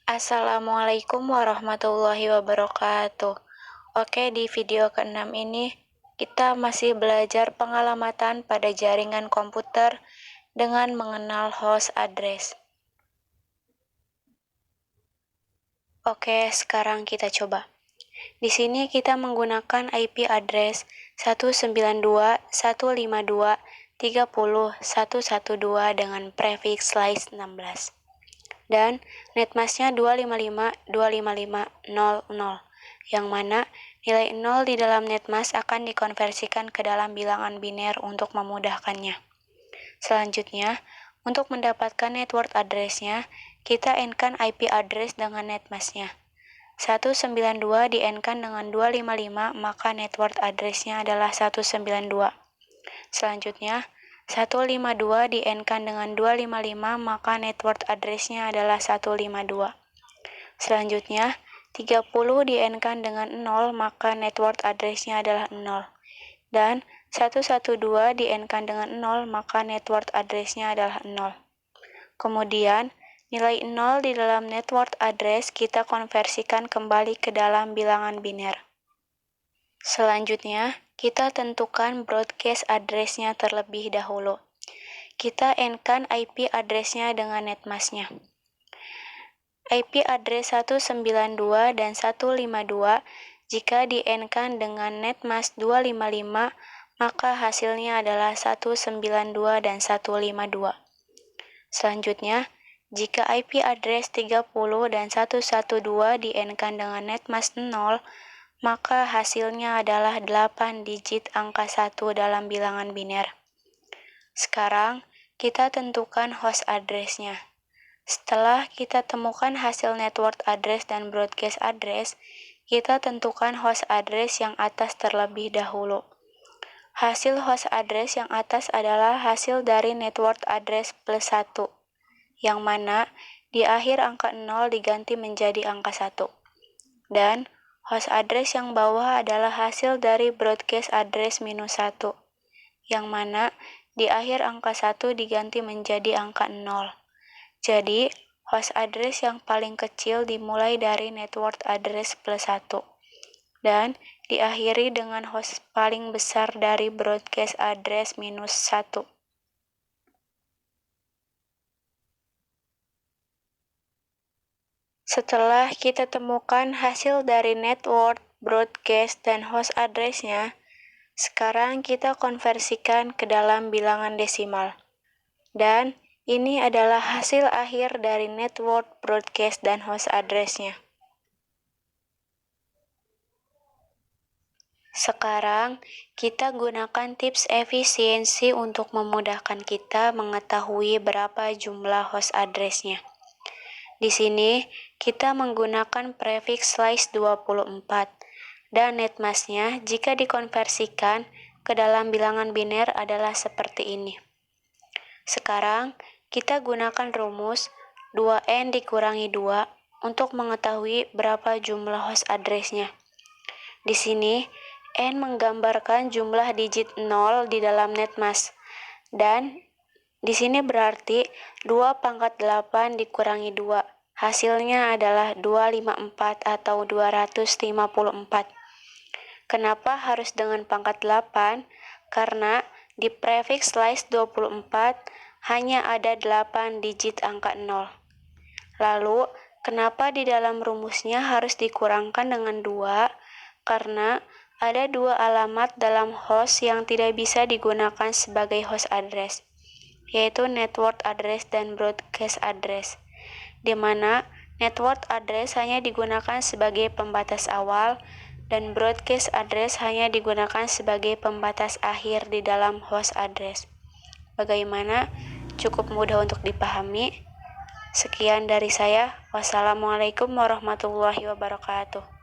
Assalamualaikum warahmatullahi wabarakatuh. Oke, di video ke-6 ini kita masih belajar pengalamatan pada jaringan komputer dengan mengenal host address. Oke, sekarang kita coba. Di sini kita menggunakan IP address 192.152.30.112 dengan prefix slice 16. Dan netmasknya 255.255.00, yang mana nilai 0 di dalam netmask akan dikonversikan ke dalam bilangan biner untuk memudahkannya. Selanjutnya, untuk mendapatkan network address-nya, kita N-kan IP address dengan netmasknya. 192 di N-kan dengan 255, maka network address-nya adalah 192. Selanjutnya, 152 di N-kan dengan 255, maka network address-nya adalah 152. Selanjutnya, 30 di N-kan dengan 0, maka network address-nya adalah 0. Dan 112 di N-kan dengan 0, maka network address-nya adalah 0. Kemudian, nilai 0 di dalam network address kita konversikan kembali ke dalam bilangan biner. Selanjutnya, kita tentukan broadcast address-nya terlebih dahulu. Kita N-kan IP address-nya dengan netmasknya. IP address 192 dan 152 jika di N-kan dengan netmask 255, maka hasilnya adalah 192 dan 152. Selanjutnya, jika IP address 30 dan 112 di N-kan dengan netmask 0, maka hasilnya adalah 8 digit angka 1 dalam bilangan biner. Sekarang, kita tentukan host address-nya. Setelah kita temukan hasil network address dan broadcast address, kita tentukan host address yang atas terlebih dahulu. Hasil host address yang atas adalah hasil dari network address plus 1, yang mana di akhir angka 0 diganti menjadi angka 1. Dan host address yang bawah adalah hasil dari broadcast address minus 1, yang mana di akhir angka 1 diganti menjadi angka 0. Jadi, host address yang paling kecil dimulai dari network address plus 1, dan diakhiri dengan host paling besar dari broadcast address minus 1. Setelah kita temukan hasil dari network, broadcast, dan host address-nya, sekarang kita konversikan ke dalam bilangan desimal. Dan ini adalah hasil akhir dari network, broadcast, dan host address-nya. Sekarang, kita gunakan tips efisiensi untuk memudahkan kita mengetahui berapa jumlah host address-nya. Di sini, kita menggunakan prefix slice 24, dan netmasknya jika dikonversikan ke dalam bilangan biner adalah seperti ini. Sekarang, kita gunakan rumus 2N dikurangi 2 untuk mengetahui berapa jumlah host address-nya. Di sini, N menggambarkan jumlah digit 0 di dalam netmask, dan di sini berarti 2 pangkat 8 dikurangi 2. Hasilnya adalah 254 atau 254. Kenapa harus dengan pangkat 8? Karena di prefix slice 24 hanya ada 8 digit angka 0. Lalu, kenapa di dalam rumusnya harus dikurangkan dengan 2? Karena ada 2 alamat dalam host yang tidak bisa digunakan sebagai host address, yaitu network address dan broadcast address, di mana network address hanya digunakan sebagai pembatas awal dan broadcast address hanya digunakan sebagai pembatas akhir di dalam host address. Bagaimana? Cukup mudah untuk dipahami. Sekian dari saya. Wassalamualaikum warahmatullahi wabarakatuh.